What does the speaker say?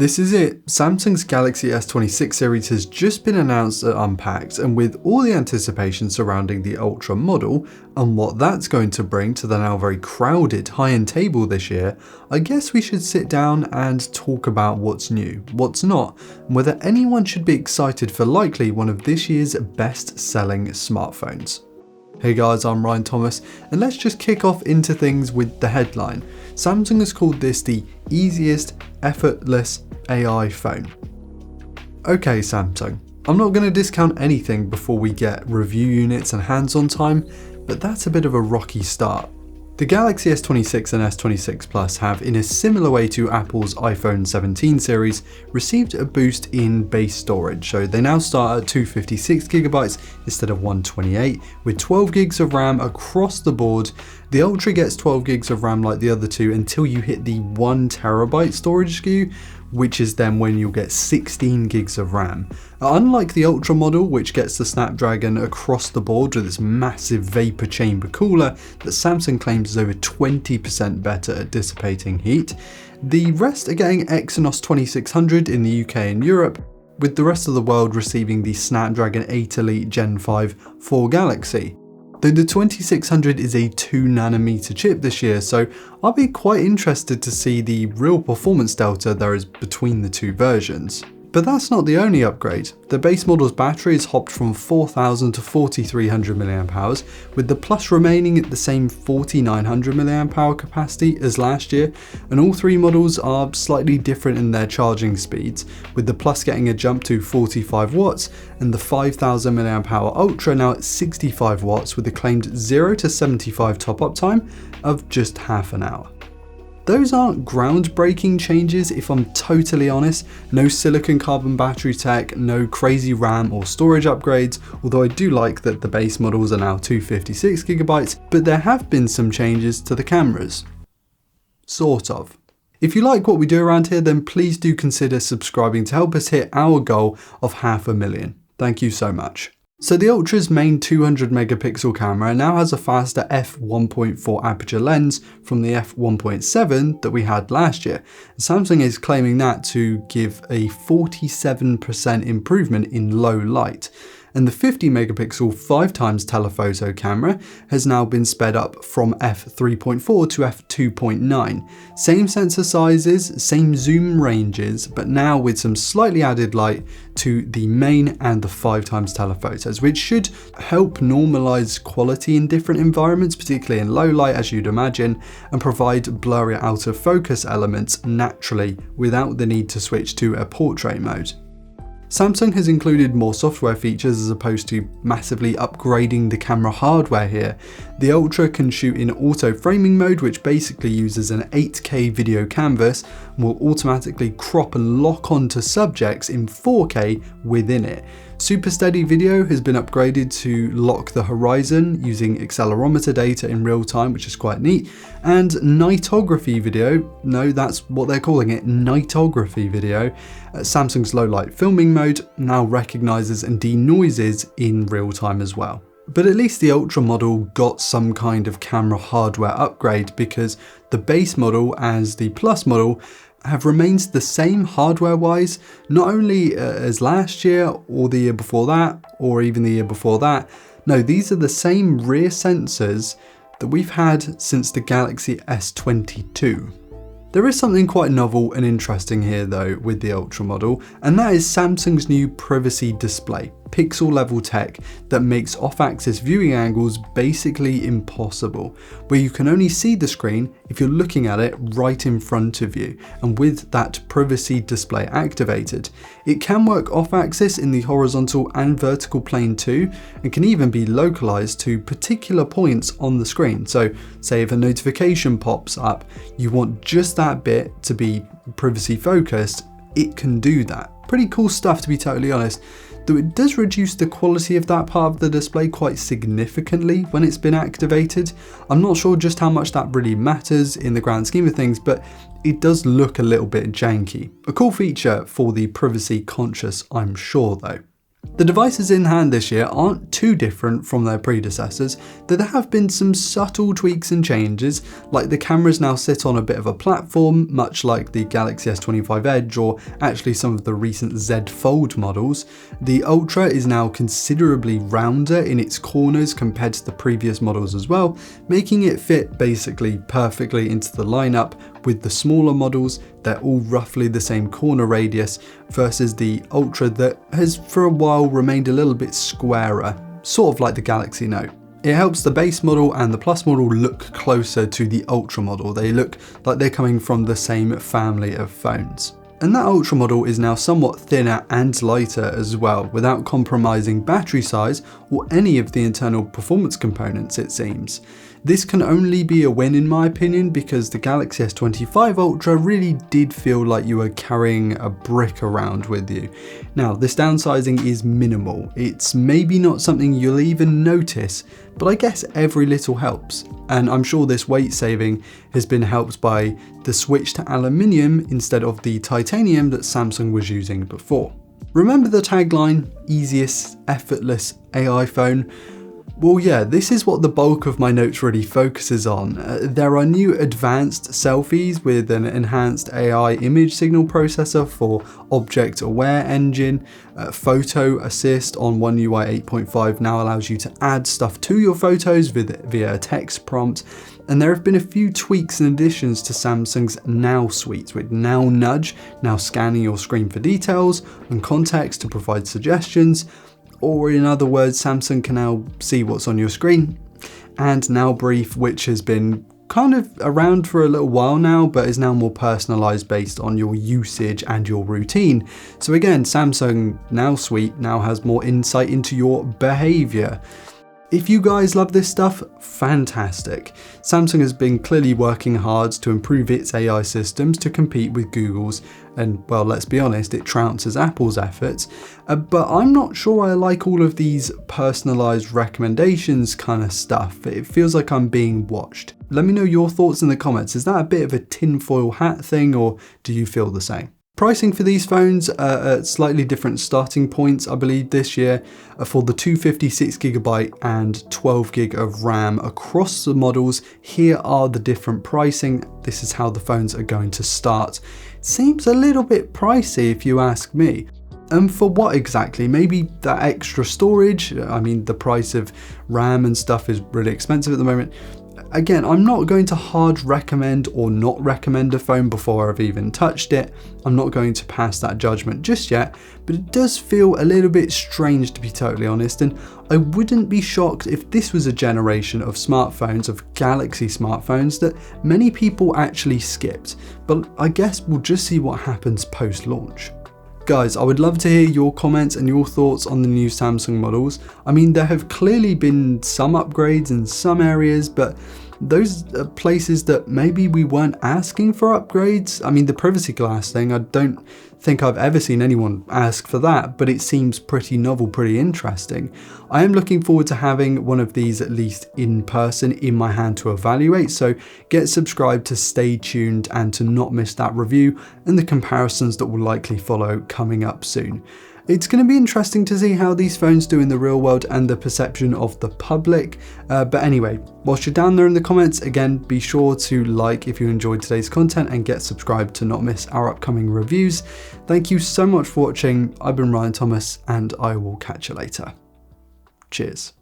This is it. Samsung's Galaxy S26 series has just been announced at Unpacked, and with all the anticipation surrounding the Ultra model and what that's going to bring to the now very crowded high-end table this year, I guess we should sit down and talk about what's new, what's not, and whether anyone should be excited for likely one of this year's best-selling smartphones. Hey guys, I'm Ryan Thomas, and let's just kick off into things with the headline. Samsung has called this the easiest, effortless AI phone. Okay Samsung, I'm not going to discount anything before we get review units and hands-on time, but that's a bit of a rocky start. The Galaxy S26 and S26 Plus have, in a similar way to Apple's iPhone 17 series, received a boost in base storage, so they now start at 256GB instead of 128, with 12GB of RAM across the board. The Ultra gets 12GB of RAM like the other two until you hit the 1TB storage SKU, which is then when you'll get 16GB of RAM. Unlike the Ultra model, which gets the Snapdragon across the board with its massive vapor chamber cooler that Samsung claims is over 20% better at dissipating heat, the rest are getting Exynos 2600 in the UK and Europe, with the rest of the world receiving the Snapdragon 8 Elite Gen 5 for Galaxy. Though the 2600 is a 2nm chip this year, so I'll be quite interested to see the real performance delta there is between the two versions. But that's not the only upgrade. The base model's battery has hopped from 4000 to 4300 mAh, with the Plus remaining at the same 4900 mAh capacity as last year, and all three models are slightly different in their charging speeds, with the Plus getting a jump to 45 watts and the 5000 mAh Ultra now at 65 watts with a claimed 0 to 75 top-up time of just half an hour. Those aren't groundbreaking changes if I'm totally honest. No silicon carbon battery tech, no crazy RAM or storage upgrades, although I do like that the base models are now 256GB, but there have been some changes to the cameras. Sort of. If you like what we do around here, then please do consider subscribing to help us hit our goal of 500,000. Thank you so much. So the Ultra's main 200 megapixel camera now has a faster f1.4 aperture lens from the f1.7 that we had last year. Samsung is claiming that to give a 47% improvement in low light. And the 50 megapixel 5x telephoto camera has now been sped up from f3.4 to f2.9. Same sensor sizes, same zoom ranges, but now with some slightly added light to the main and the 5x telephotos, which should help normalize quality in different environments, particularly in low light as you'd imagine, and provide blurry out of focus elements naturally without the need to switch to a portrait mode. Samsung has included more software features as opposed to massively upgrading the camera hardware here. The Ultra can shoot in auto framing mode, which basically uses an 8K video canvas and will automatically crop and lock onto subjects in 4K within it. Super Steady Video has been upgraded to lock the horizon using accelerometer data in real time, which is quite neat. And Nightography Video, no, that's what they're calling it, Nightography Video, Samsung's low light filming mode now recognizes and denoises in real time as well. But at least the Ultra model got some kind of camera hardware upgrade, because the base model as the Plus model have remained the same hardware-wise, not only as last year or the year before that, or even the year before that. No, these are the same rear sensors that we've had since the Galaxy S22. There is something quite novel and interesting here though with the Ultra model, and that is Samsung's new privacy display, pixel level tech that makes off-axis viewing angles basically impossible, where you can only see the screen if you're looking at it right in front of you, and with that privacy display activated. It can work off-axis in the horizontal and vertical plane too, and can even be localized to particular points on the screen. So say if a notification pops up, you want just that bit to be privacy focused, it can do that. Pretty cool stuff, to be totally honest. Though it does reduce the quality of that part of the display quite significantly when it's been activated. I'm not sure just how much that really matters in the grand scheme of things, but it does look a little bit janky. A cool feature for the privacy conscious, I'm sure though. The devices in hand this year aren't too different from their predecessors, though there have been some subtle tweaks and changes, like the cameras now sit on a bit of a platform, much like the Galaxy S25 Edge or actually some of the recent Z Fold models. The Ultra is now considerably rounder in its corners compared to the previous models as well, making it fit basically perfectly into the lineup. With the smaller models, they're all roughly the same corner radius versus the Ultra that has for a while remained a little bit squarer, sort of like the Galaxy Note. It helps the base model and the Plus model look closer to the Ultra model. They look like they're coming from the same family of phones. And that Ultra model is now somewhat thinner and lighter as well, without compromising battery size or any of the internal performance components, it seems. This can only be a win in my opinion, because the Galaxy S25 Ultra really did feel like you were carrying a brick around with you. Now, this downsizing is minimal. It's maybe not something you'll even notice, but I guess every little helps. And I'm sure this weight saving has been helped by the switch to aluminium instead of the titanium that Samsung was using before. Remember the tagline, easiest, effortless AI phone? Well, yeah, this is what the bulk of my notes really focuses on. There are new advanced selfies with an enhanced AI image signal processor for object aware engine. Photo assist on One UI 8.5 now allows you to add stuff to your photos via a text prompt. And there have been a few tweaks and additions to Samsung's Now suite, with Now Nudge now scanning your screen for details and context to provide suggestions. Or in other words, Samsung can now see what's on your screen. And Now Brief, which has been kind of around for a little while now, but is now more personalized based on your usage and your routine. So again, Samsung Now Suite now has more insight into your behavior. If you guys love this stuff, fantastic. Samsung has been clearly working hard to improve its AI systems to compete with Google's, and well, let's be honest, it trounces Apple's efforts. But I'm not sure I like all of these personalized recommendations kind of stuff. It feels like I'm being watched. Let me know your thoughts in the comments. Is that a bit of a tinfoil hat thing, or do you feel the same? Pricing for these phones are at slightly different starting points, I believe, this year for the 256GB and 12GB of RAM across the models. Here are the different pricing. This is how the phones are going to start. Seems a little bit pricey if you ask me. And for what exactly? Maybe that extra storage? I mean, the price of RAM and stuff is really expensive at the moment. Again, I'm not going to hard recommend or not recommend a phone before I've even touched it. I'm not going to pass that judgment just yet, but it does feel a little bit strange, to be totally honest, and I wouldn't be shocked if this was a generation of smartphones, of Galaxy smartphones, that many people actually skipped. But I guess we'll just see what happens post-launch. Guys, I would love to hear your comments and your thoughts on the new Samsung models. I mean, there have clearly been some upgrades in some areas, but those are places that maybe we weren't asking for upgrades. I mean, the privacy glass thing, I don't think I've ever seen anyone ask for that, but it seems pretty novel, pretty interesting. I am looking forward to having one of these at least in person in my hand to evaluate, so get subscribed to stay tuned and to not miss that review and the comparisons that will likely follow coming up soon. It's going to be interesting to see how these phones do in the real world and the perception of the public. But anyway, whilst you're down there in the comments, again, be sure to like if you enjoyed today's content and get subscribed to not miss our upcoming reviews. Thank you so much for watching. I've been Ryan Thomas and I will catch you later. Cheers.